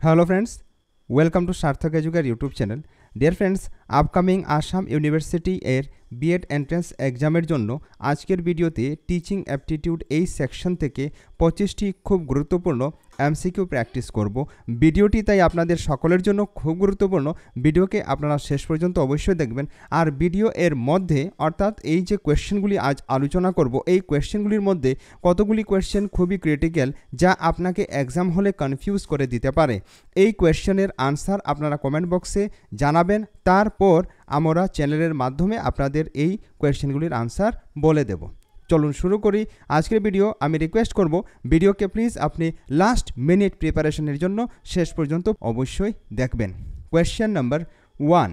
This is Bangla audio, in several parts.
Hello friends, welcome to Sarthak Educator YouTube channel. Dear friends, upcoming Assam university এর বিএড এন্ট্রান্স এক্সামের জন্য আজকের ভিডিওতে টিচিং অ্যাপটিটিউড এই সেকশন থেকে 25টি খুব গুরুত্বপূর্ণ এমসিকিউ প্র্যাকটিস করব। ভিডিওটি তাই আপনাদের সকলের জন্য খুব গুরুত্বপূর্ণ। ভিডিওকে আপনারা শেষ পর্যন্ত অবশ্যই দেখবেন। আর ভিডিও এর মধ্যে অর্থাৎ এই যে কোয়েশ্চেনগুলি আজ আলোচনা করব, এই কোয়েশ্চেনগুলির মধ্যে কতগুলি কোয়েশ্চেন খুবই ক্রিটিক্যাল, যা আপনাকে এক্সাম হলে কনফিউজ করে দিতে পারে। এই কোয়েশ্চেনের আনসার আপনারা কমেন্ট বক্সে জানাবেন, তারপর আমরা চ্যানেলের মাধ্যমে আপনাদের এই কোয়েশ্চেনগুলির আনসার বলে দেব। চলুন শুরু করি আজকের ভিডিও। আমি রিকোয়েস্ট করব ভিডিওকে প্লিজ আপনি লাস্ট মিনিট প্রিপারেশনের জন্য শেষ পর্যন্ত অবশ্যই দেখবেন। Question number 1,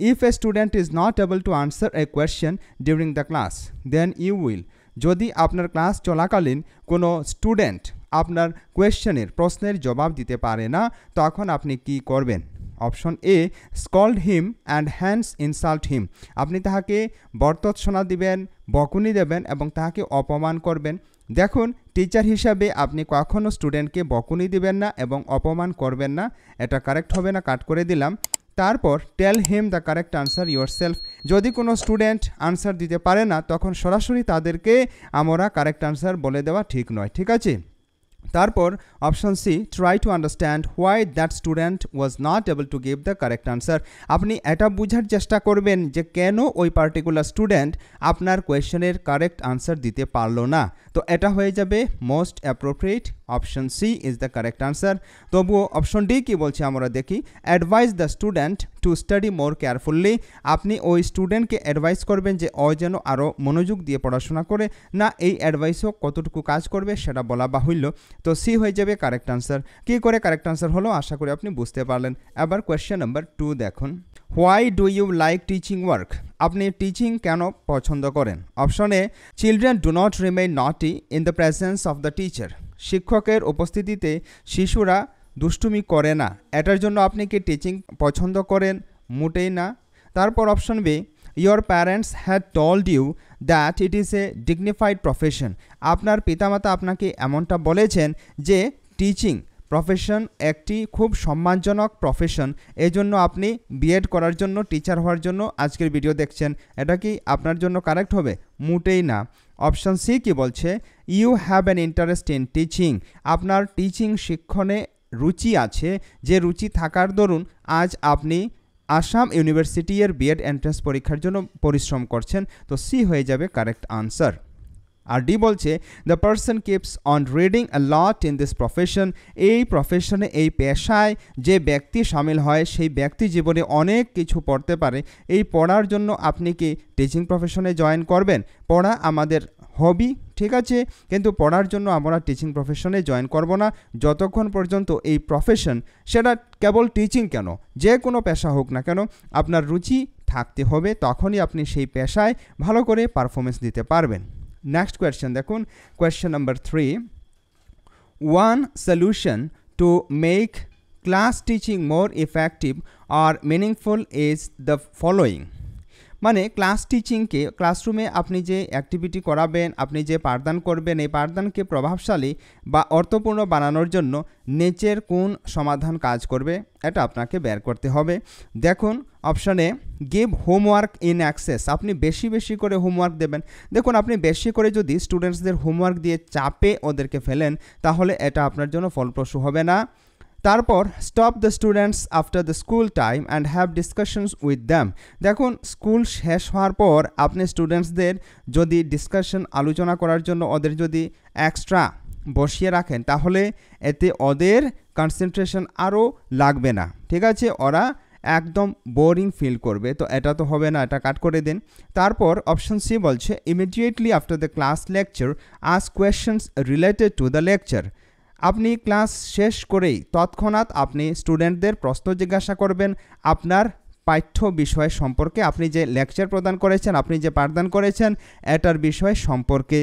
if a student is not able to answer a question during the class then you will. যদি আপনার ক্লাস চলাকালীন কোনো স্টুডেন্ট আপনার কোয়েশ্চেনের প্রশ্নের জবাব দিতে পারে না, তখন আপনি কি করবেন? Option A, scold him and hence insult him. আপনি তাহাকে বর্তৎসনা দিবেন, বকুনি দেবেন এবং তাহাকে অপমান করবেন। দেখুন, টিচার হিসাবে আপনি কখনও স্টুডেন্টকে বকুনি দিবেন না এবং অপমান করবেন না। এটা কারেক্ট হবে না, কাট করে দিলাম। তারপর tell him the correct answer yourself. যদি কোনো স্টুডেন্ট আনসার দিতে পারে না, তখন সরাসরি তাদেরকে আমরা কারেক্ট আনসার বলে দেওয়া ঠিক নয়, ঠিক আছে? তারপর option C, try to understand why that student was not able to give the correct answer. আপনি এটা বোঝার চেষ্টা করবেন যে কেন ওই পার্টিকুলার স্টুডেন্ট আপনার কোয়েশ্চেনের কারেক্ট আনসার দিতে পারলো না। তো এটা হয়ে যাবে most appropriate. Option C is the correct answer. তবুও অপশন ডি কি বলছে আমরা দেখি। Advise the student to study more carefully. আপনি ওই স্টুডেন্টকে অ্যাডভাইস করবেন যে ও যেন আরও মনোযোগ দিয়ে পড়াশোনা করে। না, এই অ্যাডভাইসও কতটুকু কাজ করবে সেটা বলা বাহুল্য। তো সি হয়ে যাবে কারেক্ট আনসার। কী করে কারেক্ট আনসার হলো আশা করি আপনি বুঝতে পারলেন। এবার কোয়েশ্চেন নাম্বার 2 দেখুন। Why do you like teaching work? আপনি টিচিং কেন পছন্দ করেন? Option A, children do not remain naughty in the presence of the teacher. শিক্ষকের উপস্থিতিতে শিশুরা দুষ্টুমি করে না। এটার জন্য আপনি কি টিচিং পছন্দ করেন? মোটেই না। তারপর option B, your parents had told you that it is a dignified profession. আপনার পিতামাতা আপনাকে এমনটা বলেছেন যে টিচিং প্রফেশন একটি খুব সম্মানজনক প্রফেশন, এজন্য আপনি বিএড করার জন্য, টিচার হওয়ার জন্য আজকের ভিডিও দেখছেন। এটা কি আপনার জন্য কারেক্ট হবে? মোটেই না। অপশন সি কি বলছে, you have an interest in teaching. আপনার টিচিং শিক্ষণে রুচি আছে, যে রুচি থাকার দরুন আজ আপনি আসাম ইউনিভার্সিটি এর বিএড এন্ট্রান্স পরীক্ষার জন্য পরিশ্রম করছেন। তো সি হয়ে যাবে কারেক্ট আনসার। আর ডি বলছে, the person keeps on reading a lot in this profession. এই প্রফেশনে, এই পেশায় যে ব্যক্তি সামিল হয় সেই ব্যক্তি জীবনে অনেক কিছু পড়তে পারে। এই পড়ার জন্য আপনি কি টিচিং প্রফেশনে জয়েন করবেন? পড়া আমাদের হবি, ঠিক আছে, কিন্তু পড়ার জন্য আমরা টিচিং প্রফেশনে জয়েন করব না যতক্ষণ পর্যন্ত এই প্রফেশন, সেটা কেবল টিচিং কেন, যে কোনো পেশা হোক না কেন, আপনার রুচি থাকতে হবে। তখনই আপনি সেই পেশায় ভালো করে পারফরমেন্স দিতে পারবেন। নেক্সট কোয়েশ্চেন দেখুন। Question number 3, one solution to make class teaching more effective আর মিনিংফুল ইজ দ্য ফলোয়িং। মানে ক্লাস টিচিংকে, ক্লাসরুমে আপনি যে অ্যাক্টিভিটি করাবেন, আপনি যে পাঠদান করবেন, এই পাঠদানকে প্রভাবশালী বা অর্থপূর্ণ বানানোর জন্য নিচের কোন সমাধান কাজ করবে, এটা আপনাকে বের করতে হবে। দেখুন, অপশানে গিভ হোমওয়ার্ক ইন অ্যাক্সেস। আপনি বেশি বেশি করে হোমওয়ার্ক দেবেন। দেখুন, আপনি বেশি করে যদি স্টুডেন্টসদের হোমওয়ার্ক দিয়ে চাপে ওদেরকে ফেলেন, তাহলে এটা আপনার জন্য ফলপ্রসূ হবে না। তারপর stop the students after the school time and have discussions with them. দেখুন, স্কুল শেষ হওয়ার পর আপনি স্টুডেন্টসদের যদি ডিসকাশন, আলোচনা করার জন্য ওদের যদি এক্সট্রা বসিয়ে রাখেন, তাহলে এতে ওদের কনসেন্ট্রেশন আরও লাগবে না, ঠিক আছে? ওরা একদম বোরিং ফিল করবে। তো এটা তো হবে না, এটা কাট করে দিন। তারপর অপশন সি বলছে, immediately after the class lecture ask questions related to the lecture. আপনি ক্লাস শেষ করেই তৎক্ষণাৎ আপনি স্টুডেন্টদের প্রশ্ন জিজ্ঞাসা করবেন আপনার পাঠ্য বিষয় সম্পর্কে, আপনি যে লেকচার প্রদান করেছেন, আপনি যে পাঠদান করেছেন, এটার বিষয় সম্পর্কে।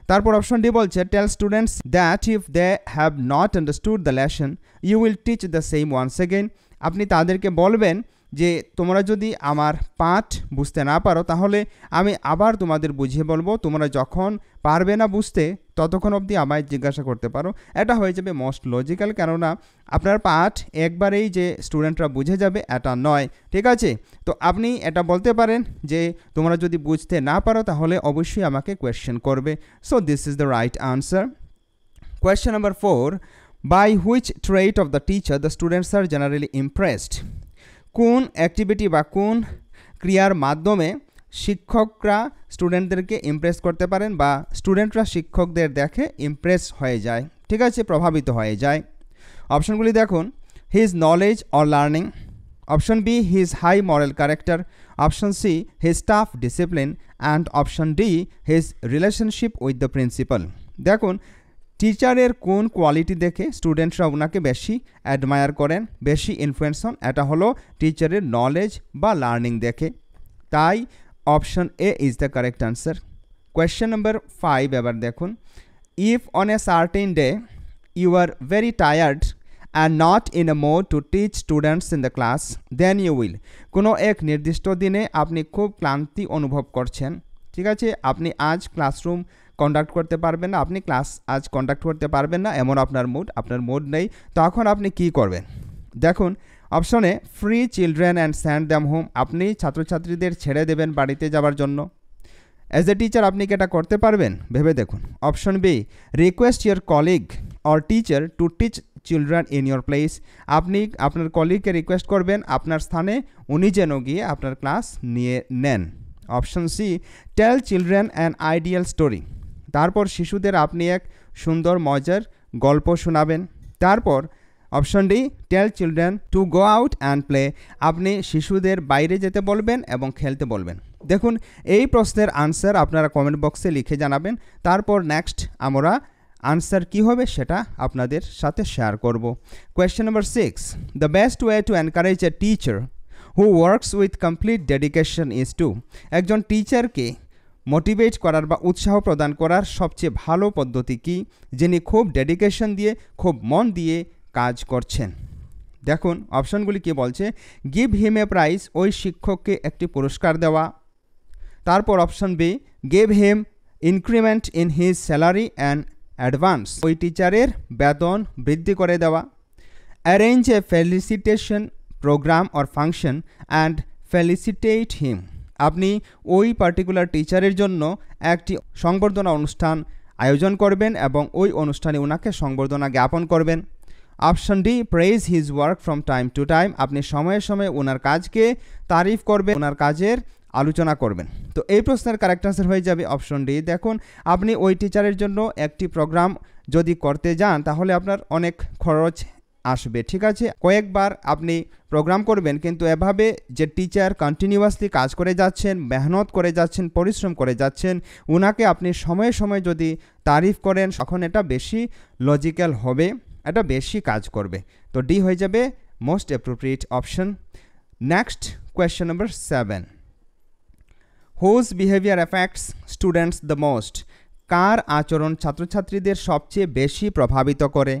তারপর অপশন ডি বলছে, tell students that if they have not understood the lesson you will teach the same once again. আপনি তাদেরকে বলবেন যে তোমরা যদি আমার পাঠ বুঝতে না পারো, তাহলে আমি আবার তোমাদের বুঝিয়ে বলবো। তোমরা যখন পারবে না বুঝতে, ততক্ষণ অবধি আমায় জিজ্ঞাসা করতে পারো। এটা হয়ে যাবে মোস্ট লজিক্যাল, কেননা আপনার পাঠ একবারেই যে স্টুডেন্টরা বুঝে যাবে এটা নয়, ঠিক আছে? তো আপনি এটা বলতে পারেন যে তোমরা যদি বুঝতে না পারো তাহলে অবশ্যই আমাকে কোয়েশ্চেন করবে। So this is the right answer. Question number 4, by which trait of the teacher the students are generally impressed? কোন অ্যাক্টিভিটি বা কোন ক্রিয়ার মাধ্যমে শিক্ষকরা স্টুডেন্টদেরকে ইমপ্রেস করতে পারেন বা স্টুডেন্টরা শিক্ষকদের দেখে ইমপ্রেস হয়ে যায়, ঠিক আছে, প্রভাবিত হয়ে যায়। অপশনগুলি দেখুন, his knowledge or learning, option B his high moral character, option C his tough discipline and option D his relationship with the principal. দেখুন টিচারের কোন কোয়ালিটি দেখে স্টুডেন্টরা ওনাকে বেশি অ্যাডমায়ার করেন, বেশি ইনফ্লুয়েন্স হন, এটা হলো টিচারের নলেজ বা লার্নিং দেখে। তাই option A is the correct answer. Question number 5 এবার দেখুন, if on a certain day you are very tired and not in a mood to teach students in the class then you will. কোনো এক নির্দিষ্ট দিনে আপনি খুব ক্লান্তি অনুভব করছেন, ঠিক আছে, আপনি আজ ক্লাসরুম কন্ডাক্ট করতে পারবেন না, আপনি ক্লাস আজ কন্ডাক্ট করতে পারবেন না, এমন আপনার মুড নেই, তখন আপনি কি করবেন? দেখুন অপশনে free children and send them home, আপনি ছাত্রছাত্রীদের ছেড়ে দেবেন বাড়িতে যাওয়ার জন্য। অ্যাজ এ টিচার আপনি কি এটা করতে পারবেন? ভেবে দেখুন। Option B request your colleague or teacher to teach children in your place, আপনি আপনার কলিগকে রিকোয়েস্ট করবেন আপনার স্থানে উনি যেন গিয়ে আপনার ক্লাস নিয়ে নেন। Option C tell children an ideal story, তারপর শিশুদের আপনি এক সুন্দর মজার গল্প শোনাবেন। তারপর option D tell children to go out and play, আপনি শিশুদের বাইরে যেতে বলবেন এবং খেলতে বলবেন। দেখুন এই প্রশ্নের আনসার আপনারা কমেন্ট বক্সে লিখে জানাবেন, তারপর নেক্সট আমরা আনসার কী হবে সেটা আপনাদের সাথে শেয়ার করব। Question number 6, the best way to encourage a teacher who works with complete dedication is to, একজন টিচারকে মোটিভেট করার বা উৎসাহ প্রদান করার সবচেয়ে ভালো পদ্ধতি কী, যিনি খুব ডেডিকেশন দিয়ে খুব মন দিয়ে কাজ করছেন? দেখুন অপশনগুলি কি বলছে, গিভ হিম এ প্রাইজ, ওই শিক্ষককে একটি পুরস্কার দেওয়া। তারপর option B give him increment in his salary and advance, ওই টিচারের বেতন বৃদ্ধি করে দেওয়া। Arrange a felicitation program or function and felicitate him, আপনি ওই পার্টিকুলার টিচারের জন্য একটি সংবর্ধনা অনুষ্ঠান আয়োজন করবেন এবং ওই অনুষ্ঠানে ওনাকে সংবর্ধনা জ্ঞাপন করবেন। Option D praise his work from time to time, আপনি সময়ে সময়ে ওনার কাজকে তারিফ করবেন, ওনার কাজের আলোচনা করবেন। তো এই প্রশ্নের কারেক্ট আনসার হয়ে যাবে অপশন ডি। দেখুন আপনি ওই টিচারের জন্য একটি প্রোগ্রাম যদি করতে যান তাহলে আপনার অনেক খরচ আসবে, ঠিক আছে, কয়েকবার আপনি প্রোগ্রাম করবেন, কিন্তু এভাবে যে টিচার কন্টিনিউয়াসলি কাজ করে যাচ্ছেন, মেহনত করে যাচ্ছেন, পরিশ্রম করে যাচ্ছেন, ওনাকে আপনি সময়ে সময়ে যদি তারিফ করেন তখন এটা বেশি লজিক্যাল হবে, এটা বেশি কাজ করবে। তো ডি হয়ে যাবে most appropriate option. Next question number 7, whose behaviour affects students the most, কার আচরণ ছাত্রছাত্রীদের সবচেয়ে বেশি প্রভাবিত করে?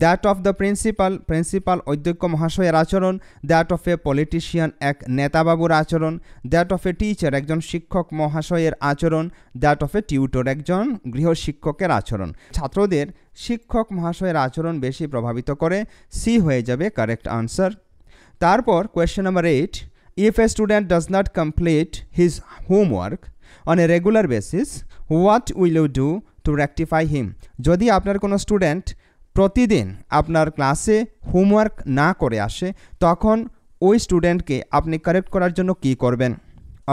দ্যাট অফ দ্য প্রিন্সিপাল অধ্যক্ষ মহাশয়ের আচরণ, দ্যাট অফ এ পলিটিশিয়ান এক নেতাবাবুর আচরণ, দ্যাট অফ এ টিচার একজন শিক্ষক মহাশয়ের আচরণ, দ্যাট অফ এ টিউটর একজন গৃহশিক্ষকের আচরণ। ছাত্রদের শিক্ষক মহাশয়ের আচরণ বেশি প্রভাবিত করে, সি হয়ে যাবে কারেক্ট আনসার। তারপর question number 8, if a student does not complete his homework on a regular basis what will you do to rectify him, যদি আপনার কোনো স্টুডেন্ট প্রতিদিন আপনার ক্লাসে হোমওয়ার্ক না করে আসে তখন ওই স্টুডেন্টকে আপনি কারেক্ট করার জন্য কি করবেন?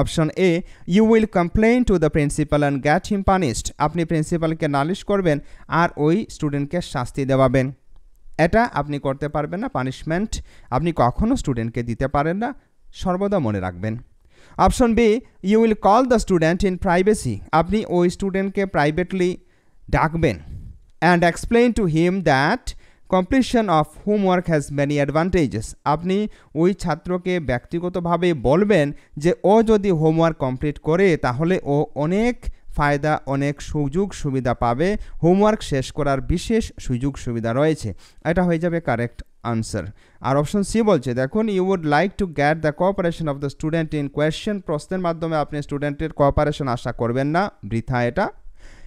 Option A you will complain two the principal and get him punished, আপনি প্রিন্সিপালকে নালিশ করবেন আর ওই স্টুডেন্টকে শাস্তি দেওয়াবেন। এটা আপনি করতে পারবেন না, পানিশমেন্ট আপনি কখনও স্টুডেন্টকে দিতে পারেন না, সর্বদা মনে রাখবেন। Option B you will call the student in privacy, আপনি ওই স্টুডেন্টকে প্রাইভেটলি ডাকবেন and explain to him that completion of homework has many advantages, আপনি ওই ছাত্রকে ব্যক্তিগতভাবে বলবেন যে ও যদি হোমওয়ার্ক কমপ্লিট করে তাহলে ও অনেক ফায়দা, অনেক সুযোগ সুবিধা পাবে, হোমওয়ার্ক শেষ করার বিশেষ সুযোগ সুবিধা রয়েছে। এটা হয়ে যাবে কারেক্ট আনসার। আর অপশন সি বলছে দেখুন you would like to get the cooperation of the student in question, প্রশ্নের মাধ্যমে আপনি স্টুডেন্টের কোঅপারেশন আশা করবেন না, বৃথা এটা।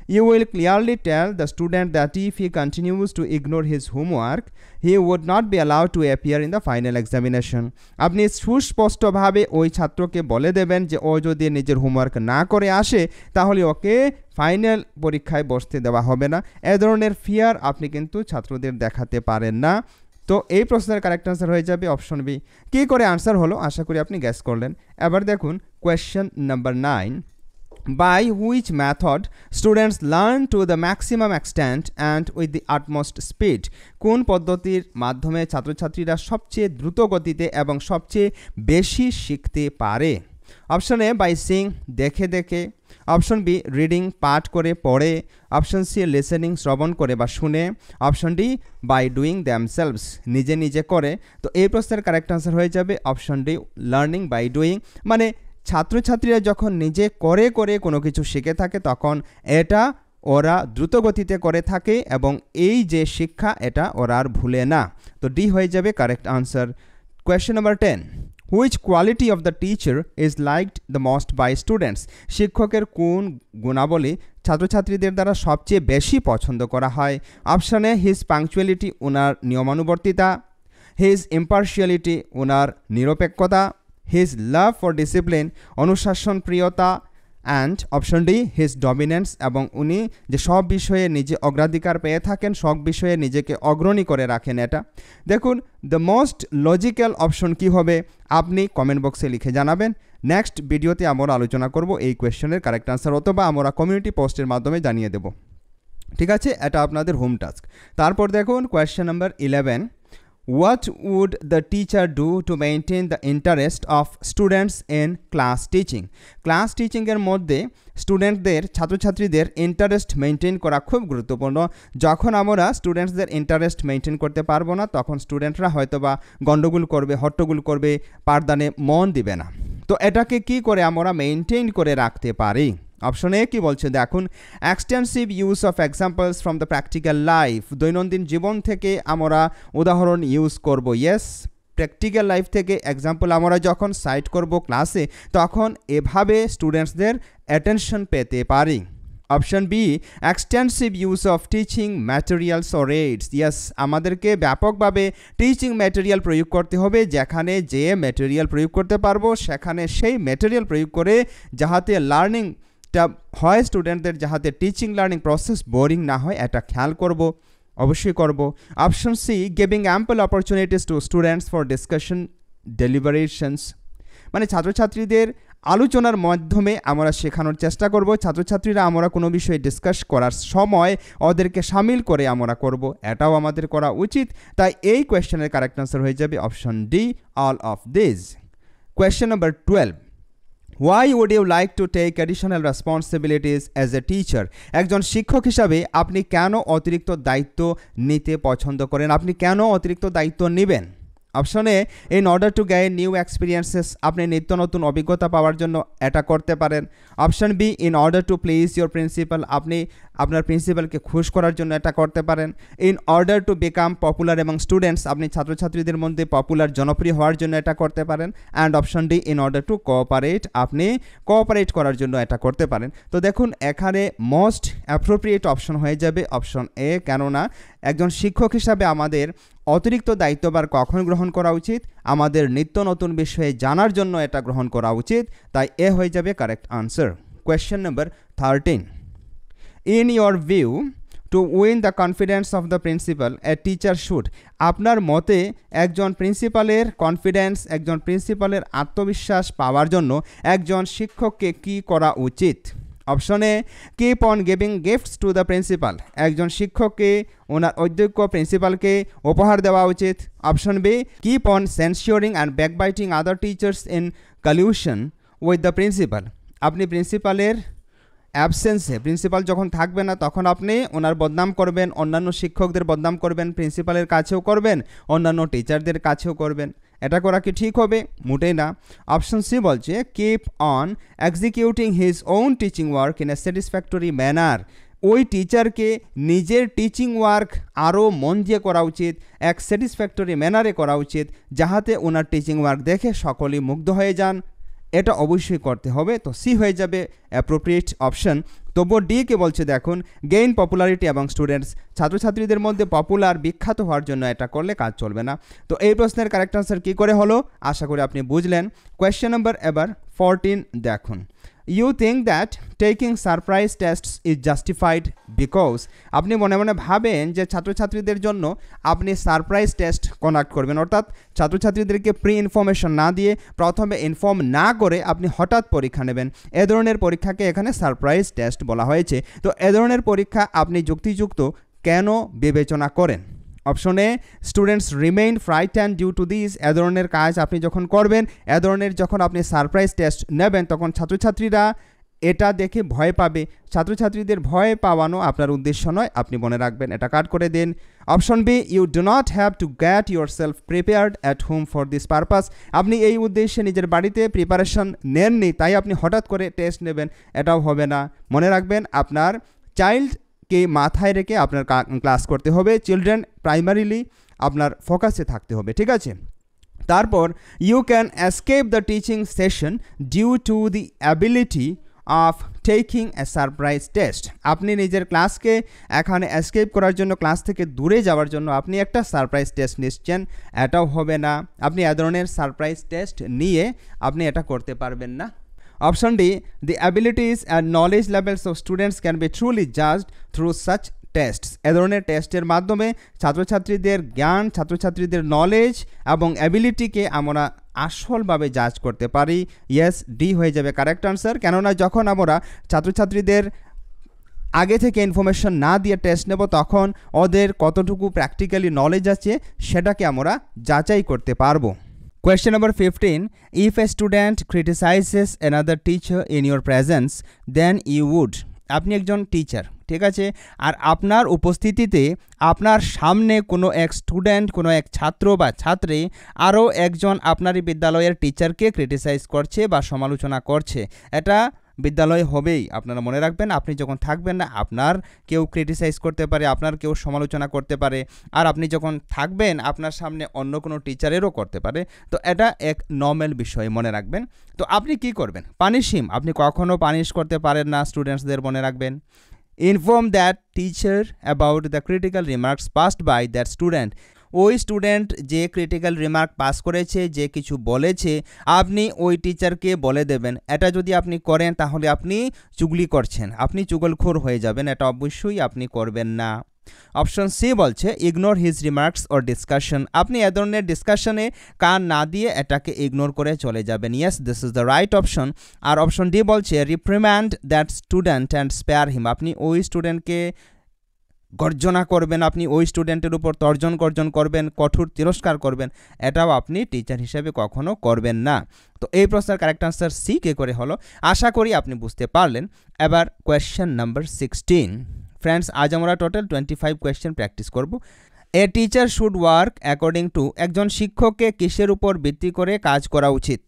You will clearly tell the student that if he continues to ignore his homework, he would not be allowed to appear in the final examination. আপনি সুস্পষ্টভাবে ওই ছাত্রকে বলে দেবেন যে ও যদি নিজের হোমওয়ার্ক না করে আসে তাহলে ওকে ফাইনাল পরীক্ষায় বসতে দেওয়া হবে না। এ ধরনের ফিয়ার আপনি কিন্তু ছাত্রদের দেখাতে পারেন না। তো এই প্রশ্নের কারেক্ট আনসার হয়ে যাবে অপশন বি। কী করে আনসার হলো আশা করি আপনি গ্যাস করলেন। এবার দেখুন question number 9, by which method students learn to the maximum extent and with the utmost speed? কোন পদ্ধতির মাধ্যমে ছাত্রছাত্রীরা সবচেয়ে দ্রুত গতিতে এবং সবচেয়ে বেশি শিখতে পারে? অপশন এ বাই সিং, দেখে দেখে। অপশন বি রিডিং, পাঠ করে পড়ে। অপশন সি লিসেনিং, শ্রবণ করে বা শুনে। Option D by doing themselves, নিজে নিজে করে। তো এই প্রশ্নের কারেক্ট আনসার হয়ে যাবে option D learning by doing. মানে ছাত্রছাত্রীরা যখন নিজে করে করে কোনো কিছু শিখে থাকে তখন এটা ওরা দ্রুত গতিতে করে থাকে এবং এই যে শিক্ষা এটা ওরা আর ভুলে না। তো ডি হয়ে যাবে correct answer. Question number 10, which quality of the teacher is liked the most by students? শিক্ষকের কোন গুণাবলী ছাত্রছাত্রীদের দ্বারা সবচেয়ে বেশি পছন্দ করা হয়? অপশানে হিজ পাংচুয়ালিটি, ওনার নিয়মানুবর্তিতা। হিজ ইম্পার্শিয়ালিটি, ওনার নিরপেক্ষতা। হিজ লাভ ফর ডিসিপ্লিন, অনুশাসন প্রিয়তা। And option D his dominance, এবং উনি যে সব বিষয়ে নিজে অগ্রাধিকার পেয়ে থাকেন, সব বিষয়ে নিজেকে অগ্রণী করে রাখেন। এটা দেখুন দ্য মোস্ট লজিক্যাল অপশন কি হবে আপনি কমেন্ট বক্সে লিখে জানাবেন। নেক্সট ভিডিওতে আমরা আলোচনা করব এই কোয়েশ্চেনের কারেক্ট আনসার, অথবা আমরা কমিউনিটি পোস্টের মাধ্যমে জানিয়ে দেব। ঠিক আছে, এটা আপনাদের হোম টাস্ক। তারপর দেখুন question number 11, what would the teacher do to maintain the interest of students in class teaching? Class টিচিংয়ের মধ্যে স্টুডেন্টদের, ছাত্রছাত্রীদের ইন্টারেস্ট মেনটেন করা খুব গুরুত্বপূর্ণ। যখন আমরা স্টুডেন্টসদের ইন্টারেস্ট মেনটেন করতে পারবো না তখন স্টুডেন্টরা হয়তোবা গণ্ডগোল করবে, হট্টগোল করবে, পাঠদানে মন দিবে না। তো এটাকে কি করে আমরা মেনটেন করে রাখতে পারি? অপশন এ কি বলছে দেখুন, extensive use of examples from the practical life. দৈনন্দিন জীবন থেকে আমরা উদাহরণ ইউজ করব। ইয়েস, প্র্যাকটিক্যাল লাইফ থেকে এক্সাম্পল আমরা যখন সাইট করব ক্লাসে তখন এভাবে স্টুডেন্টসদের অ্যাটেনশন পেতে পারি। Option B extensive use of teaching materials or aids. Yes, আমাদেরকে ব্যাপকভাবে টিচিং ম্যাটেরিয়াল প্রয়োগ করতে হবে। যেখানে যে ম্যাটেরিয়াল প্রয়োগ করতে পারবো সেখানে সেই ম্যাটেরিয়াল প্রয়োগ করে যাহাতে লার্নিং হয় স্টুডেন্টদের, যাহাতে টিচিং লার্নিং প্রসেস বোরিং না হয় এটা খেয়াল করব, অবশ্যই করব। Option C giving ample opportunities to students for discussion deliberations. মানে ছাত্রছাত্রীদের আলোচনার মাধ্যমে আমরা শেখানোর চেষ্টা করব। ছাত্রছাত্রীরা আমরা কোনো বিষয়ে ডিসকাস করার সময় ওদেরকে সামিল করে আমরা করব, এটাও আমাদের করা উচিত। তাই এই কোয়েশ্চেনের কারেক্ট আনসার হয়ে যাবে option D all of this. Question number 12, why would you like to take additional responsibilities as a teacher? একজন শিক্ষক হিসাবে আপনি কেন অতিরিক্ত দায়িত্ব নিতে পছন্দ করেন? আপনি কেন অতিরিক্ত দায়িত্ব নেবেন? Option A in order to gain new experiences, আপনি নিত্য নতুন অভিজ্ঞতা পাওয়ার জন্য এটা করতে পারেন। Option be in order two please your principal, আপনি আপনার প্রিন্সিপালকে খুশ করার জন্য এটা করতে পারেন। In order to become popular এবং স্টুডেন্টস, আপনি ছাত্রছাত্রীদের মধ্যে পপুলার, জনপ্রিয় হওয়ার জন্য এটা করতে পারেন। And option D in order two cooperate, আপনি কোঅপারেট করার জন্য এটা করতে পারেন। তো দেখুন এখানে মোস্ট অ্যাপ্রোপ্রিয়েট অপশন হয়ে যাবে অপশন এ, কেননা একজন শিক্ষক হিসাবে আমাদের অতিরিক্ত দায়িত্বভার কখন গ্রহণ করা উচিত? আমাদের নিত্য নতুন বিষয়ে জানার জন্য এটা গ্রহণ করা উচিত। তাই এ হয়ে যাবে correct answer. Question number 13, in your view to win the confidence of the principal A teacher should. আপনার মতে একজন প্রিন্সিপালের কনফিডেন্স, একজন প্রিন্সিপালের আত্মবিশ্বাস পাওয়ার জন্য একজন শিক্ষককে কি করা উচিত? Option A keep on giving gifts to the principal, একজন শিক্ষককে ওনার অধ্যক্ষ প্রিন্সিপালকে উপহার দেওয়া উচিত। Option B keep on censuring and backbiting other teachers in collusion with the principal, আপনি প্রিন্সিপালের অ্যাবসেন্সে, প্রিন্সিপাল যখন থাকবে না তখন আপনি ওনার বদনাম করবেন, অন্যান্য শিক্ষকদের বদনাম করবেন, প্রিন্সিপালের কাছেও করবেন, অন্যান্য টিচারদের কাছেও করবেন। এটা করা কি ঠিক হবে? মোটেই না। অপশন সি বলছে keep on executing his own teaching work in a satisfactory manner, ওই টিচারকে নিজের টিচিং ওয়ার্ক আরও মন দিয়ে করা উচিত, এক স্যাটিসফ্যাক্টরি ম্যানারে করা উচিত, যাহাতে ওনার টিচিং ওয়ার্ক দেখে সকলেই মুগ্ধ হয়ে যান। এটা অবশ্যই করতে হবে। তো সি হয়ে যাবে অ্যাপ্রোপ্রিয়েট অপশন। তবুও ডি কে বলছে দেখুন গেইন পপুলারিটি এবং স্টুডেন্টস, ছাত্রছাত্রীদের মধ্যে পপুলার বিখ্যাত হওয়ার জন্য এটা করলে কাজ চলবে না। তো এই প্রশ্নের কারেক্ট আনসার কী করে হলো আশা করি আপনি বুঝলেন। কোয়েশ্চেন নাম্বার এবার 14 দেখুন, you think that taking surprise tests is justified because, আপনি মনে মনে ভাবেন যে ছাত্রছাত্রীদের জন্য আপনি সারপ্রাইজ টেস্ট কন্ডাক্ট করবেন, অর্থাৎ ছাত্রছাত্রীদেরকে প্রি ইনফরমেশন না দিয়ে প্রথমে ইনফর্ম না করে আপনি হঠাৎ পরীক্ষা নেবেন, এ ধরনের পরীক্ষাকে এখানে সারপ্রাইজ টেস্ট বলা হয়েছে। তো এ ধরনের পরীক্ষা আপনি যুক্তিযুক্ত কেন বিবেচনা করেন? Option A, students remain frightened due to this, এ ধরনের কাজ আপনি যখন করবেন, এ ধরনের যখন আপনি সারপ্রাইজ টেস্ট নেবেন তখন ছাত্রছাত্রীরা এটা দেখে ভয় পাবে। ছাত্রছাত্রীদের ভয় পাওয়ানো আপনার উদ্দেশ্য নয়, আপনি মনে রাখবেন, এটা কাট করে দিন। Option B, you do not have to get yourself prepared at home for this purpose, আপনি এই উদ্দেশ্যে নিজের বাড়িতে প্রিপারেশন নেননি তাই আপনি হঠাৎ করে টেস্ট নেবেন, এটাও হবে না। মনে রাখবেন আপনার চাইল্ডকে মাথায় রেখে আপনার ক্লাস করতে হবে, চিলড্রেন প্রাইমারিলি আপনার ফোকাসে থাকতে হবে, ঠিক আছে। তারপর you can escape the teaching session due to the ability of taking a surprise test, আপনি নিজের ক্লাসকে এখানে এসকেপ করার জন্য, ক্লাস থেকে দূরে যাওয়ার জন্য আপনি একটা সারপ্রাইজ টেস্ট নিচ্ছেন, এটাও হবে না। আপনি এ ধরনের সারপ্রাইজ টেস্ট নিয়ে আপনি এটা করতে পারবেন না। Option D, the abilities and knowledge levels of students can be truly judged through such tests, এ ধরনের টেস্টের মাধ্যমে ছাত্রছাত্রীদের জ্ঞান, ছাত্রছাত্রীদের নলেজ এবং অ্যাবিলিটিকে আমরা আসলভাবে জাজ করতে পারি। ইয়েস, ডি হয়ে যাবে কারেক্ট আনসার। কেননা যখন আমরা ছাত্রছাত্রীদের আগে থেকে ইনফরমেশন না দিয়ে টেস্ট নেব তখন ওদের কতটুকু প্র্যাকটিক্যালি নলেজ আছে সেটাকে আমরা যাচাই করতে পারবো। Question number 15, if a student criticizes another teacher in your presence, then you would, আপনি একজন টিচার, ঠিক আছে, আর আপনার উপস্থিতিতে আপনার সামনে কোনো এক স্টুডেন্ট, কোনো এক ছাত্র বা ছাত্রী আরও একজন আপনারই বিদ্যালয়ের টিচারকে ক্রিটিসাইজ করছে বা সমালোচনা করছে, এটা বিদ্যালয় হবেই। আপনারা মনে রাখবেন, আপনি যখন থাকবেন না আপনার কেউ ক্রিটিসাইজ করতে পারে, আপনার কেউ সমালোচনা করতে পারে, আর আপনি যখন থাকবেন আপনার সামনে অন্য কোনো টিচারেরও করতে পারে। তো এটা এক নর্মাল বিষয়, মনে রাখবেন। তো আপনি কি করবেন? পানিশ হিম, আপনি কখনও পানিশ করতে পারেন না স্টুডেন্টসদের, মনে রাখবেন। Inform that teacher about the critical remarks passed by that student, ওই স্টুডেন্ট যে ক্রিটিক্যাল রিমার্ক পাস করেছে, যে কিছু বলেছে, আপনি ওই টিচারকে বলে দেবেন। এটা যদি আপনি করেন তাহলে আপনি চুগলি করছেন, আপনি চুগলখোর হয়ে যাবেন, এটা অবশ্যই আপনি করবেন না। অপশন সি বলছে ignore his remarks or discussion, আপনি এ ধরনের ডিসকাশনে কান না দিয়ে এটাকে ইগনোর করে চলে যাবেন। Yes, this is the right option. আর অপশন ডি বলছে reprimand that student and spare him, আপনি ওই স্টুডেন্টকে গর্জনা করবেন, আপনি ওই স্টুডেন্টের উপর তর্জন গর্জন করবেন, কঠোর তিরস্কার করবেন, এটাও আপনি টিচার হিসেবে কখনো করবেন না। তো এই প্রশ্নের কারেক্ট আনসার সি কে করে হলো। আশা করি আপনি বুঝতে পারলেন। এবার কোয়েশ্চেন নাম্বার 16। ফ্রেন্ডস, আজ আমরা টোটাল 25 কোয়েশ্চেন প্র্যাকটিস করব। A teacher should work according to, একজন শিক্ষককে কিসের উপর ভিত্তি করে কাজ করা উচিত?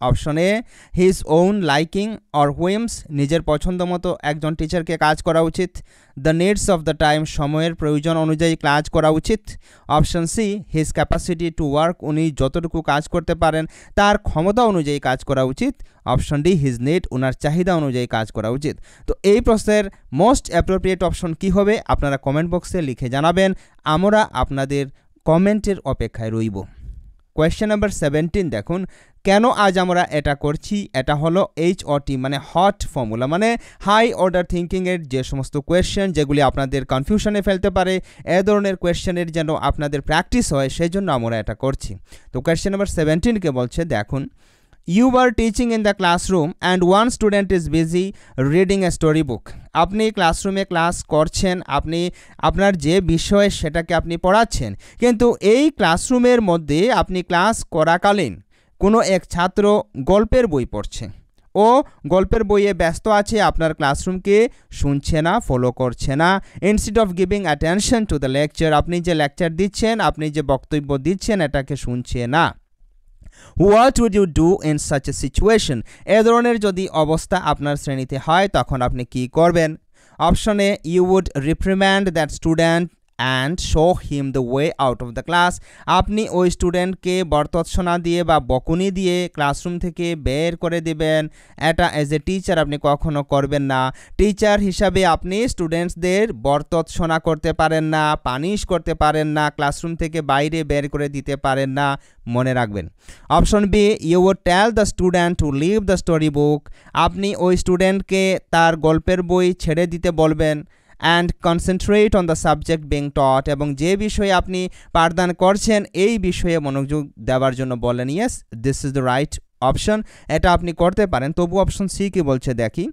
Option A, his own liking or whims, নিজের পছন্দ মতো একজন টিচারকে কাজ করা উচিত। The needs of the time, সময়ের প্রয়োজন অনুযায়ী কাজ করা উচিত। Option C, his capacity to work, উনি যতটুকু কাজ করতে পারেন তার ক্ষমতা অনুযায়ী কাজ করা উচিত। অপশন ডি, হিজ নিড, ওনার চাহিদা অনুযায়ী কাজ করা উচিত। তো এই প্রশ্নের মোস্ট অ্যাপ্রোপ্রিয়েট অপশন কী হবে আপনারা কমেন্ট বক্সে লিখে জানাবেন, আমরা আপনাদের কমেন্টের অপেক্ষায় রইব। কোয়েশ্চেন নাম্বার 17 দেখুন, কেন আজ আমরা এটা করছি? এটা হলো HOT মানে হট ফর্মুলা, মানে হাই অর্ডার থিঙ্কিংয়ের যে সমস্ত কোয়েশ্চেন যেগুলি আপনাদের কনফিউশনে ফেলতে পারে, এ ধরনের কোয়েশ্চেনের যেন আপনাদের প্র্যাকটিস হয় সেই জন্য আমরা এটা করছি। তো কোয়েশ্চেন নাম্বার 17কে বলছে দেখুন, you are teaching in the classroom and one student is busy reading a story book, আপনি ক্লাসরুমে ক্লাস করছেন, আপনি আপনার যে বিষয় সেটাকে আপনি পড়াচ্ছেন, কিন্তু এই ক্লাসরুমের মধ্যে আপনি ক্লাস করাকালীন কোনো এক ছাত্র গল্পের বই পড়ছে, ও গল্পের বইয়ে ব্যস্ত আছে, আপনার ক্লাসরুমকে শুনছে না, ফলো করছে না। Instead of giving attention to the lecture, আপনি যে লেকচার দিচ্ছেন, আপনি যে বক্তব্য দিচ্ছেন এটাকে শুনছে না। What would you do in such a situation, এ ধরনের যদি অবস্থা আপনার শ্রেণীতে হয় তখন আপনি কি করবেন? Option A, you would reprimand that student and show him the way out of the class. আপনি ওই স্টুডেন্টকে বরতৎসনা দিয়ে বা বকুনি দিয়ে ক্লাসরুম থেকে বের করে দিবেন, এটা অ্যাজ এ টিচার আপনি কখনো করবেন না। টিচার হিসাবে আপনি স্টুডেন্টসদের বরতৎসনা করতে পারেন না, পানিশ করতে পারেন না, ক্লাসরুম থেকে বাইরে বের করে দিতে পারেন না, মনে রাখবেন। Option B, you would tell the student to leave the story book. আপনি ওই স্টুডেন্টকে তার গল্পের বই ছেড়ে দিতে বলবেন। And concentrate on the subject being taught, এবং যে বিষয়ে আপনি পাঠদান করছেন এই বিষয়ে মনোযোগ দেওয়ার জন্য বলেন। Yes, this is the right option, এটা আপনি করতে পারেন। তবু অপশন সি কি বলছে দেখি,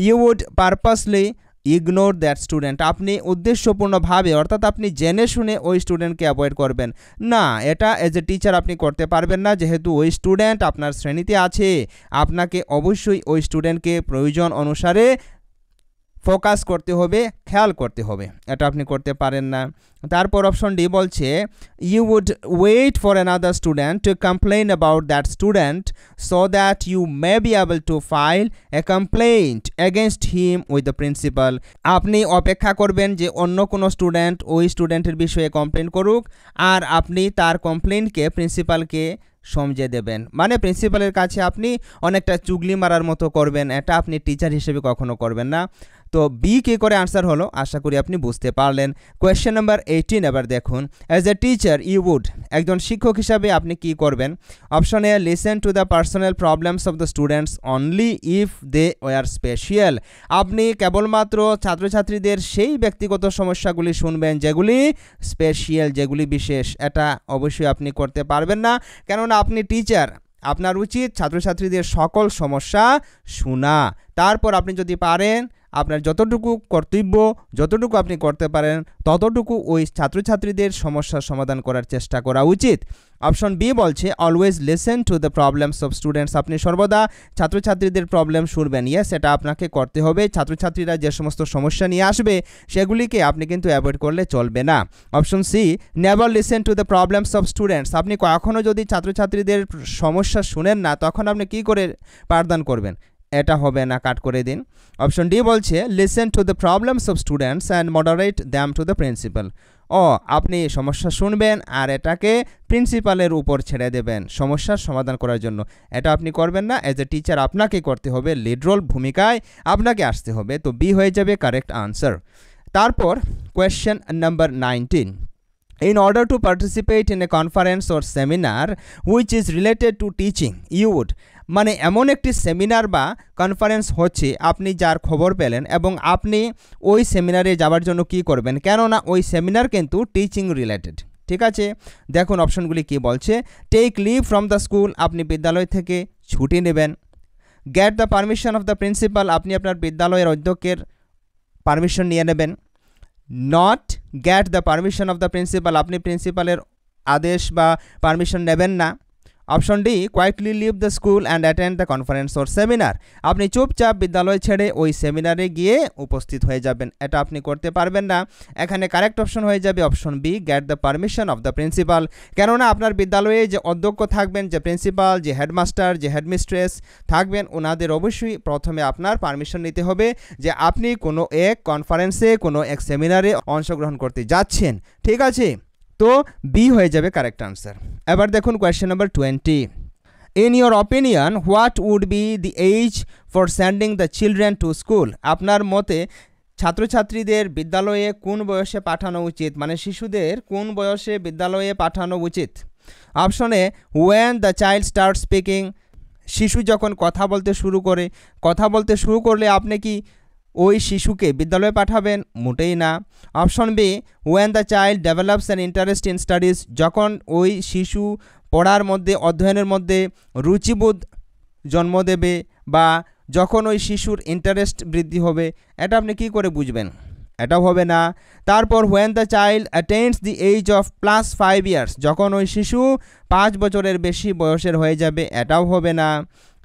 you would purposely ignore that student. আপনি উদ্দেশ্যপূর্ণভাবে, অর্থাৎ আপনি জেনে শুনে ওই স্টুডেন্টকে অ্যাভয়েড করবেন না, এটা এজ এ টিচার আপনি করতে পারবেন না। যেহেতু ওই স্টুডেন্ট আপনার শ্রেণীতে আছে, আপনাকে অবশ্যই ওই স্টুডেন্টকে প্রয়োজন অনুসারে ফোকাস করতে হবে, খেয়াল করতে হবে, এটা আপনি করতে পারেন না। তারপর অপশন ডি বলছে, you would wait for another student to complain about that student so that you may be able to file a complaint against him with the principal. আপনি অপেক্ষা করবেন যে অন্য কোনো স্টুডেন্ট ওই স্টুডেন্টের বিষয়ে কমপ্লেন করুক, আর আপনি তার কমপ্লেনকে প্রিন্সিপালকে সমঝে দেবেন। মানে প্রিন্সিপালের কাছে আপনি অনেকটা চুগলি মারার মতো করবেন, এটা আপনি টিচার হিসেবে কখনো করবেন না। তো বি কে করে আনসার হলো, আশা করি আপনি বুঝতে পারলেন। কোয়েশ্চেন নাম্বার 18 এবার দেখুন, as a teacher you would, একজন শিক্ষক হিসাবে আপনি কি করবেন। Option A, listen to the personal problems of the students only if they were special. আপনি কেবলমাত্র ছাত্রছাত্রীদের সেই ব্যক্তিগত সমস্যাগুলি শুনবেন যেগুলি স্পেশাল, যেগুলি বিশেষ। এটা অবশ্যই আপনি করতে পারবেন না, কেননা আপনি টিচার, আপনার উচিত ছাত্রছাত্রীদের সকল সমস্যা শোনা। তারপর আপনি যদি পারেন, আপনার যতটুকু কর্তব্য, যতটুকু আপনি করতে পারেন ততটুকু ওই ছাত্রছাত্রীদের সমস্যার সমাধান করার চেষ্টা করা উচিত। অপশন বি বলছে, always listen to the problems of students. আপনি সর্বদা ছাত্রছাত্রীদের প্রবলেম শুনবেন। ইয়েস, এটা আপনাকে করতে হবে। ছাত্রছাত্রীরা যে সমস্ত সমস্যা নিয়ে আসবে সেগুলিকে আপনি কিন্তু অ্যাভয়েড করলে চলবে না। Option C, never listen to the problems of students. আপনি কখনো যদি ছাত্রছাত্রীদের সমস্যা শুনেন না, তখন আপনি কি করে পাঠদান করবেন, এটা হবে না, কাট করে দিন। অপশন ডি বলছে, listen to the problems of students and moderate them to the principal. আপনি সমস্যা শুনবেন আর এটাকে প্রিন্সিপালের উপর ছেড়ে দেবেন সমস্যার সমাধান করার জন্য, এটা আপনি করবেন না। অ্যাজ এ টিচার আপনাকে করতে হবে, লিড রোল ভূমিকায় আপনাকে আসতে হবে। তো বি হয়ে যাবে কারেক্ট আনসার। তারপর question number 19, in order to participate in a conference or seminar which is related to teaching you would, মানে এমন একটি সেমিনার বা কনফারেন্স হচ্ছে আপনি যার খবর পেলেন এবং আপনি ওই সেমিনারে যাওয়ার জন্য কি করবেন, কেননা ওই সেমিনার কিন্তু টিচিং রিলেটেড। ঠিক আছে, দেখুন অপশনগুলি কি বলছে। Take leave from the school, আপনি বিদ্যালয় থেকে ছুটি নেবেন। Get the permission of the principal, আপনি আপনার বিদ্যালয়ের অধ্যক্ষের পারমিশন নিয়ে নেবেন। Not get the permission of the principal, আপনি প্রিন্সিপালের আদেশ বা পারমিশন নেবেন না। Option D, quietly leave the school and attend the conference or seminar, আপনি চুপচাপ বিদ্যালয় ছেড়ে ওই সেমিনারে গিয়ে উপস্থিত হয়ে যাবেন, এটা আপনি করতে পারবেন না। এখানে কারেক্ট অপশন হয়ে যাবে option B, get the permission of the principal. কেননা আপনার বিদ্যালয়ে যে অধ্যক্ষ থাকবেন, যে প্রিন্সিপাল, যে হেডমাস্টার, যে হেডমিস্ট্রেস থাকবেন, ওনাদের অবশ্যই প্রথমে আপনার পারমিশন নিতে হবে যে আপনি কোনো এক কনফারেন্সে, কোনো এক সেমিনারে অংশগ্রহণ করতে যাচ্ছেন। ঠিক আছে, তো বি হয়ে যাবে কারেক্ট আনসার। এবার দেখুন question number 20, in your opinion what would be the age for sending the children to school, আপনার মতে ছাত্রছাত্রীদের বিদ্যালয়ে কোন বয়সে পাঠানো উচিত, মানে শিশুদের কোন বয়সে বিদ্যালয়ে পাঠানো উচিত। অপশনে, when the child start speaking, শিশু যখন কথা বলতে শুরু করলে আপনি কি ওই শিশুকে বিদ্যালয়ে পাঠাবেন, মোটেই না। Option B, when the child develops an interest in studies, যখন ওই শিশু পড়ার মধ্যে, অধ্যয়নের মধ্যে রুচিবোধ জন্ম দেবে বা যখন ওই শিশুর ইন্টারেস্ট বৃদ্ধি হবে, এটা আপনি কি করে বুঝবেন, এটাও হবে না। তারপর when the child attends the age of +5 years, যখন ওই শিশু 5 বছরের বেশি বয়সের হয়ে যাবে, এটাও হবে না।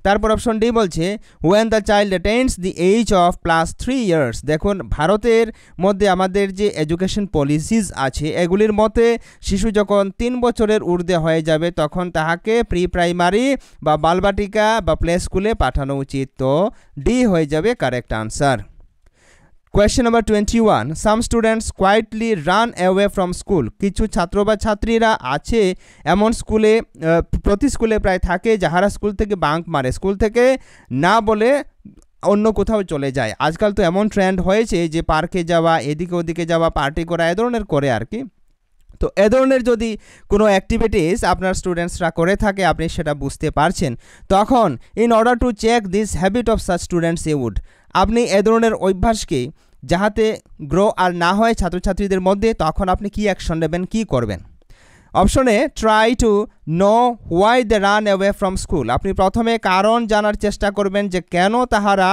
তারপর অপশন ডি বলছে when the child attends the age of +3 years. দেখুন ভারতের মধ্যে আমাদের যে এডুকেশন পলিসিস আছে এগুলির মতে শিশু যখন 3 বছরের ঊর্ধ্বে হয়ে যাবে তখন তাহাকে প্রি প্রাইমারি বা বালবাটিকা বা প্লে স্কুলে পাঠানো উচিত। তো ডি হয়ে যাবে correct answer. Question number 21, some students quietly run away from school. কিছু ছাত্র বা ছাত্রীরা আছে এমন স্কুলে, প্রতি স্কুলে প্রায় থাকে, যাহারা স্কুল থেকে বাঙ্ক মারে, স্কুল থেকে না বলে অন্য কোথাও চলে যায়। আজকাল তো এমন ট্রেন্ড হয়েছে যে পার্কে যাওয়া, এদিকে ওদিকে যাওয়া, পার্টি করা, এ ধরনের করে আর কি। তো এ ধরনের যদি কোনো অ্যাক্টিভিটিস আপনার স্টুডেন্টসরা করে থাকে, আপনি সেটা বুঝতে পারছেন, তখন in order to check this habit of such students you would, আপনি এ ধরনের অভ্যাসকে যাহাতে গ্রো আর না হয় ছাত্রছাত্রীদের মধ্যে, তখন আপনি কি অ্যাকশন নেবেন, কি করবেন? অপশনে try to know why they run away from school. আপনি প্রথমে কারণ জানার চেষ্টা করবেন যে কেন তাহারা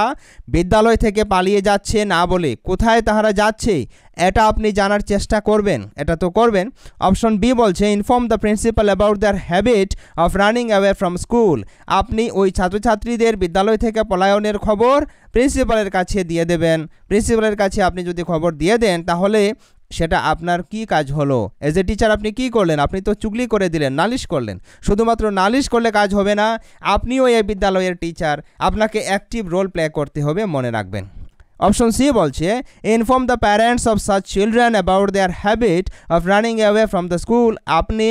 বিদ্যালয় থেকে পালিয়ে যাচ্ছে, না বলে কোথায় তাহারা যাচ্ছে এটা আপনি জানার চেষ্টা করবেন, এটা তো করবেন। অপশন বি বলছে inform the principal about their habit of running away from school. আপনি ওই ছাত্রছাত্রীদের বিদ্যালয় থেকে পলায়নের খবর প্রিন্সিপালের কাছে দিয়ে দেবেন। প্রিন্সিপালের কাছে আপনি যদি খবর দিয়ে দেন, তাহলে সেটা আপনার কি কাজ হলো? এজ এ টিচার আপনি কি করলেন? আপনি তো চুগলি করে দিলেন, নালিশ করলেন। শুধুমাত্র নালিশ করলে কাজ হবে না, আপনিও এই বিদ্যালয়ের টিচার, আপনাকে অ্যাক্টিভ রোল প্লে করতে হবে, মনে রাখবেন। অপশন সি বলছে inform the parents of such children about their habit of running away from the school. আপনি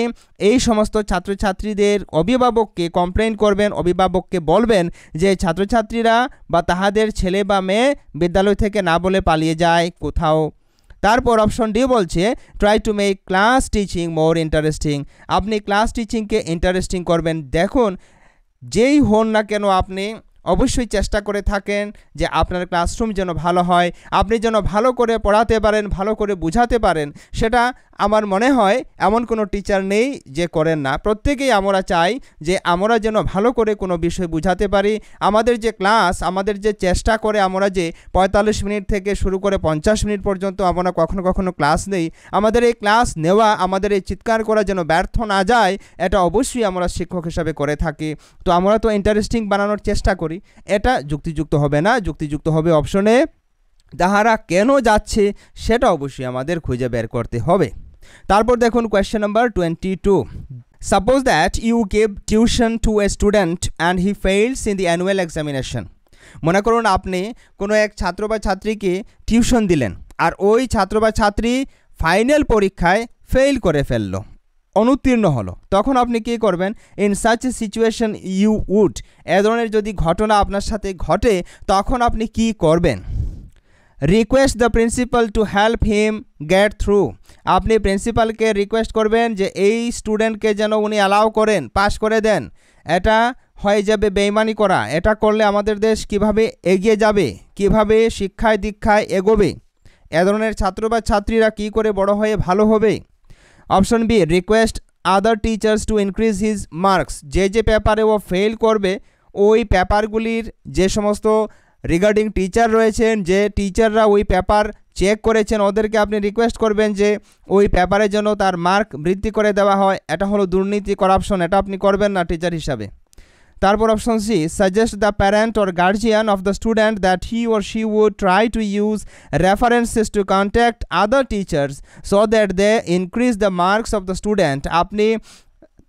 এই সমস্ত ছাত্রছাত্রীদের অভিভাবককে কমপ্লেন করবেন, অভিভাবককে বলবেন যে ছাত্রছাত্রীরা বা তাহাদের ছেলে বা মেয়ে বিদ্যালয় থেকে না বলে পালিয়ে যায় কোথাও। তারপর অপশন ডি বলছে try to make class teaching more interesting. আপনি ক্লাস টিচিংকে ইন্টারেস্টিং করবেন। দেখুন, যেই হন না কেন আপনি অবশ্যই চেষ্টা করে থাকেন যে আপনার ক্লাসরুম যেন ভালো হয়, আপনি যেন ভালো করে পড়াতে পারেন, ভালো করে বুঝাতে পারেন। সেটা আমার মনে হয় এমন কোনো টিচার নেই যে করেন না। প্রত্যেকেই আমরা চাই যে আমরা যেন ভালো করে কোনো বিষয় বুঝাতে পারি। আমাদের যে ক্লাস, আমাদের যে চেষ্টা করে আমরা যে 45 মিনিট থেকে শুরু করে 50 মিনিট পর্যন্ত আমরা কখনো কখনো ক্লাস নেই, আমাদের এই ক্লাস নেওয়া, আমাদের এই চিৎকার করা যেন ব্যর্থ না যায়, এটা অবশ্যই আমরা শিক্ষক হিসাবে করে থাকি। তো আমরা তো ইন্টারেস্টিং বানানোর চেষ্টা করি। এটা যুক্তিযুক্ত হবে না, যুক্তিযুক্ত হবে অপশনে তাহারা কেন যাচ্ছে সেটা অবশ্যই আমাদের খুঁজে বের করতে হবে। তারপর দেখুন question number 22, suppose that you give tuition to a student and he fails in the annual examination. মনে করুন আপনি কোনো এক ছাত্র বা ছাত্রীকে টিউশন দিলেন, আর ওই ছাত্র বা ছাত্রী ফাইনাল পরীক্ষায় ফেল করে ফেললো, অনুত্তীর্ণ হলো। তখন আপনি কী করবেন? In such a situation you would, এ ধরনের যদি ঘটনা আপনার সাথে ঘটে, তখন আপনি কি করবেন? Request the principal to help him gate through. আপনি প্রিন্সিপালকে রিকোয়েস্ট করবেন যে এই স্টুডেন্টকে যেন উনি অ্যালাউ করেন, পাস করে দেন। এটা হয়ে যাবে বেইমানি করা। এটা করলে আমাদের দেশ কিভাবে এগিয়ে যাবে, কিভাবে শিক্ষায় দীক্ষায় এগোবে, এ ধরনের ছাত্র বা ছাত্রীরা কী করে বড় হয়ে ভালো হবে। Option B request other teachers to increase his marks. যে যে পেপারে ও ফেল করবে, ওই পেপারগুলির যে সমস্ত রিগার্ডিং টিচার রয়েছেন, যে টিচাররা ওই পেপার চেক করেছেন, ওদেরকে আপনি রিকোয়েস্ট করবেন যে ওই পেপারে যেন তার মার্ক বৃদ্ধি করে দেওয়া হয়। এটা হলো দুর্নীতি, করাপশন, এটা আপনি করবেন না টিচার হিসাবে। তারপর option C suggest the parent or guardian of the student that he or she would try to use references to contact other teachers so that they increase the marks of the student. আপনি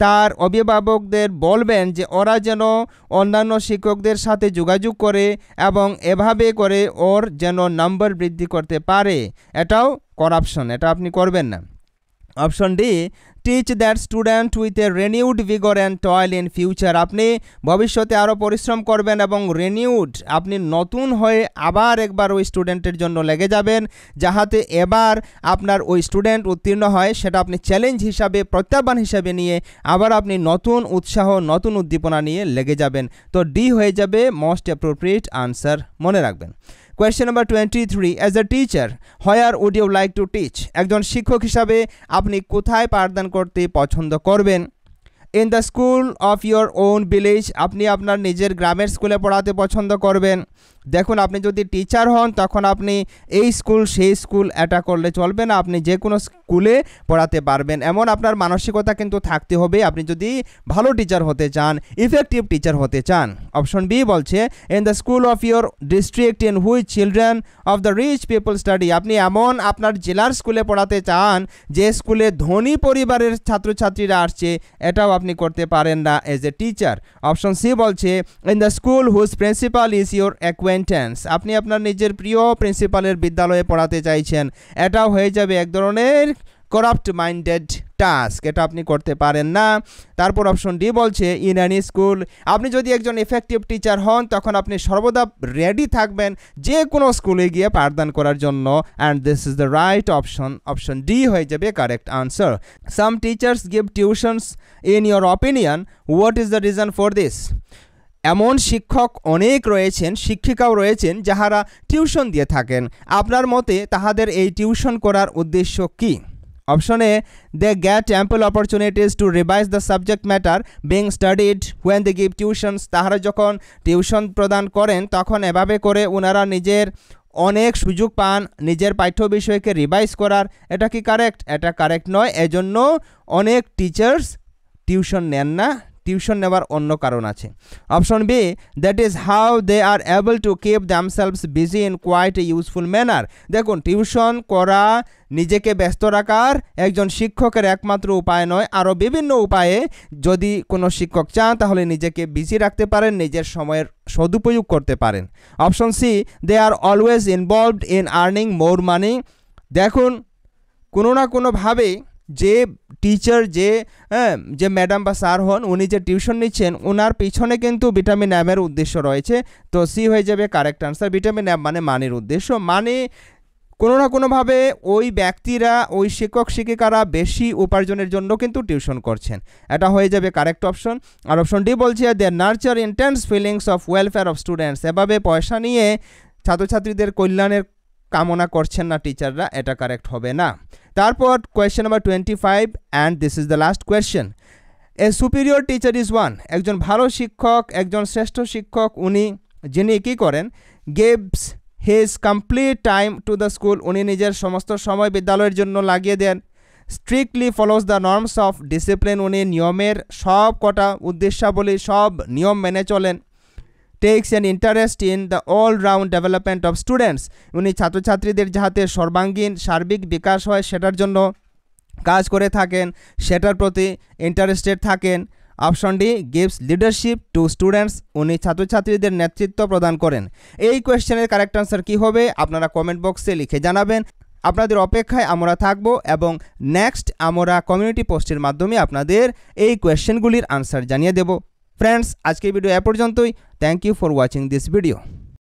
তার অভিভাবকদের বলবেন যে ওরা যেন অন্যান্য শিক্ষকদের সাথে যোগাযোগ করে এবং এভাবে করে ওর যেন নাম্বার বৃদ্ধি করতে পারে। এটাও করাপশন, এটা আপনি করবেন না। Option D teach that student with a renewed vigour and toil in future. আপনি ভবিষ্যতে আরও পরিশ্রম করবেন এবং রেনিউড, আপনি নতুন হয়ে আবার একবার ওই স্টুডেন্টের জন্য লেগে যাবেন, যাহাতে এবার আপনার ওই স্টুডেন্ট উত্তীর্ণ হয়। সেটা আপনি চ্যালেঞ্জ হিসাবে, প্রত্যাহ্বান হিসাবে নিয়ে আবার আপনি নতুন উৎসাহ, নতুন উদ্দীপনা নিয়ে লেগে যাবেন। তো ডি হয়ে যাবে মোস্ট অ্যাপ্রোপ্রিয়েট আনসার, মনে রাখবেন। Question number 23, as a teacher where would you like to teach. একজন শিক্ষক হিসাবে আপনি কোথায় পাঠদান করতে পছন্দ করবেন? In the school of your own village, আপনি আপনার নিজের গ্রামের স্কুলে পড়াতে পছন্দ করবেন। দেখুন, আপনি যদি টিচার হন তখন আপনি এই স্কুল সেই স্কুল এটা করলে চলবে না, আপনি যে কোনো স্কুলে পড়াতে পারবেন এমন আপনার মানসিকতা কিন্তু থাকতে হবে, আপনি যদি ভালো টিচার হতে চান, ইফেক্টিভ টিচার হতে চান। অপশন বি বলছে in the school of your district in which children of the rich people study. আপনি এমন আপনার জেলার স্কুলে পড়াতে চান যে স্কুলে ধনী পরিবারের ছাত্রছাত্রীরা আসছে, এটাও আপনি করতে পারেন না as a teacher. Option C বলছে in the school whose principal is your acquaintance. Acquaintance, আপনি আপনার নিজের প্রিয় প্রিন্সিপালের বিদ্যালয়ে পড়াতে চাইছেন, এটাও হয়ে যাবে এক ধরনের করাপ্ট মাইন্ডেড টাস্ক, এটা আপনি করতে পারেন না। তারপর অপশন ডি বলছে ইন অ্যানি স্কুল, আপনি যদি একজন এফেক্টিভ টিচার হন তখন আপনি সর্বদা রেডি থাকবেন যে কোনো স্কুলে গিয়ে পাঠদান করার জন্য, and this is the right option, option D হয়ে যাবে correct answer. Some teachers give tuitions, in your opinion what is the reason for this, এমন শিক্ষক অনেক রয়েছেন, শিক্ষিকাও রয়েছেন যাহারা টিউশন দিয়ে থাকেন, আপনার মতে তাহাদের এই টিউশন করার উদ্দেশ্য কী? Option A, they get ample opportunities to revise the subject matter being studied when they give tuitions, তাহারা যখন টিউশন প্রদান করেন তখন এভাবে করে ওনারা নিজের অনেক সুযোগ পান নিজের পাঠ্য বিষয়কে রিভাইজ করার, এটা কি কারেক্ট? এটা কারেক্ট নয়, এজন্য অনেক টিচার্স টিউশন নেন না, টিউশন নেওয়ার অন্য কারণ আছে। Option B, that is how they are able to keep themselves busy in quite a useful manner, দেখুন টিউশন করা নিজেকে ব্যস্ত রাখার একজন শিক্ষকের একমাত্র উপায় নয়, আরও বিভিন্ন উপায়ে যদি কোনো শিক্ষক চান তাহলে নিজেকে বিজি রাখতে পারেন, নিজের সময়ের সদুপয়োগ করতে পারেন। Option C, they are always involved in earning more money, দেখুন কোনো না কোনোভাবে যে টিচার যে ম্যাডাম বা স্যার হন উনি যে টিউশন নিচ্ছেন ওনার পিছনে কিন্তু ভিটামিন এমের উদ্দেশ্য রয়েছে, তো সি হয়ে যাবে কারেক্ট আনসার। ভিটামিন এম মানে মানির উদ্দেশ্য, মানে কোনো না কোনোভাবে ওই ব্যক্তিরা ওই শিক্ষক শিক্ষিকারা বেশি উপার্জনের জন্য কিন্তু টিউশন করছেন, এটা হয়ে যাবে কারেক্ট অপশন। আর অপশন ডি বলছে they nurture intense feelings of welfare of students, এভাবে পয়সা নিয়ে ছাত্রছাত্রীদের কল্যাণের কামনা করছেন না টিচাররা, এটা কারেক্ট হবে না। তারপর question number 25 and this is the last question, a superior teacher is one, একজন ভালো শিক্ষক, একজন শ্রেষ্ঠ শিক্ষক উনি যিনি কী করেন, gives his complete time to the school, উনি নিজের সমস্ত সময় বিদ্যালয়ের জন্য লাগিয়ে দেন, strictly follows the norms of discipline, উনি নিয়মের সব কটা উদ্দেশ্যাবলী সব নিয়ম মেনে চলেন, takes an interest in the all round development of students, উনি ছাত্রছাত্রীদের যাতে সর্বাঙ্গীন সার্বিক বিকাশ হয় সেটার জন্য কাজ করে থাকেন, সেটার প্রতি ইন্টারেস্টেড থাকেন। Option D, gives leadership to students, উনি ছাত্রছাত্রীদের নেতৃত্ব প্রদান করেন। এই কোয়েশ্চেনের কারেক্ট আনসার কী হবে আপনারা কমেন্ট বক্সে লিখে জানাবেন, আপনাদের অপেক্ষায় আমরা থাকবো এবং নেক্সট আমরা কমিউনিটি পোস্টের মাধ্যমে আপনাদের এই কোয়েশ্চেনগুলির আনসার জানিয়ে দেব। ফ্রেন্ডস, আজকের ভিডিও এ পর্যন্তই। Thank you for watching this video.